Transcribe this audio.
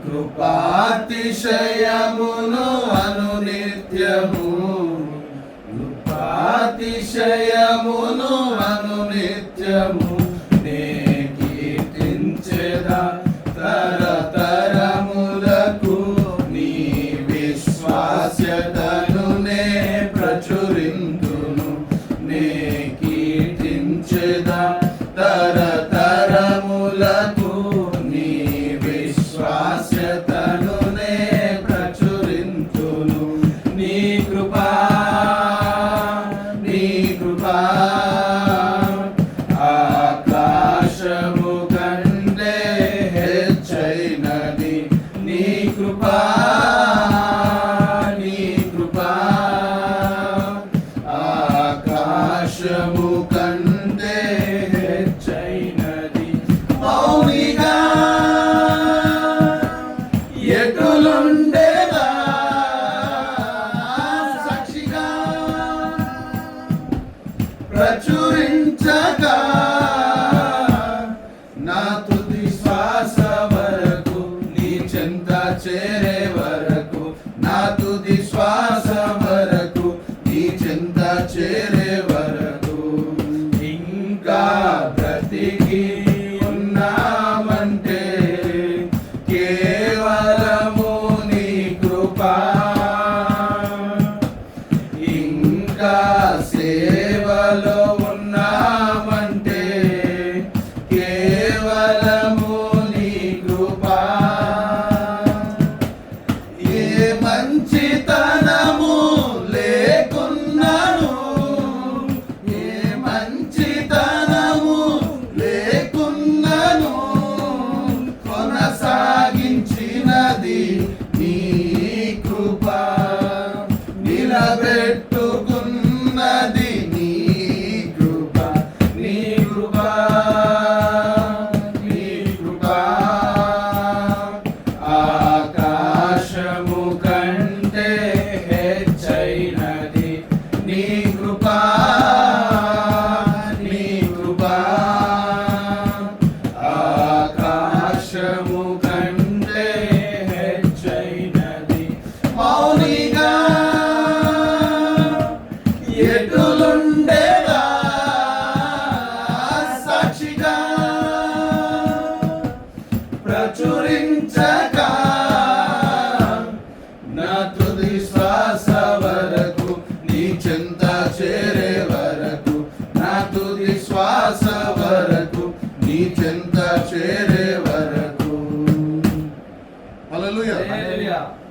కృపాతిశయమును అనునిత్యము, కృపాతిశయమును అనునిత్యము నే కీర్తించెదా తరతరములకు. నీ విశ్వాస్యతను నే ప్రచురింతును, నే కీర్తించెదా తరతరములకు. నీ విశ్వాస్యతను నే ప్రచురింతును. నీ కృపా ఆకాశము కంటే హెచ్చైనది. నీ కృపా ఆకాశము కంటే హెచ్చైనది. మౌనిగా ఎటులుండేదా సాక్షిగా ప్రచురించగా నా తుది శ్వాస వరకు, నీ చెంత చేరే వరకు, నా తుది శ్వాస వరకు, నీ చెంత చేరే వరకు. ఇంకా బ్రతికి ఉన్నామంటే కేవలము నీ కృపా. ఇంకా సేవలో ఉన్నామంటే కేవలము నీ కృపా. ఏ మంచితనము లేకున్నాను, ఏ మంచితనము లేకున్నాను, కొనసాగించినది నీ కృపా. నిలబెట్టుకున్నది నీ కృపా, నీ కృపా, నీ కృపా. ఆకాశము కంటే హెచ్చైనది నీ కృపా, నీ కృపా. ఆకాశము కంటే హెచ్చైనది. మౌనిగా ఎటులుండేదా సాక్షిగా ప్రచురించగా, నా తుది శ్వాస వరకు, నీ చెంత చేరే వరకు, నా తుది శ్వాస వరకు, నీ చెంత చేరే వరకు. హల్లెలూయా.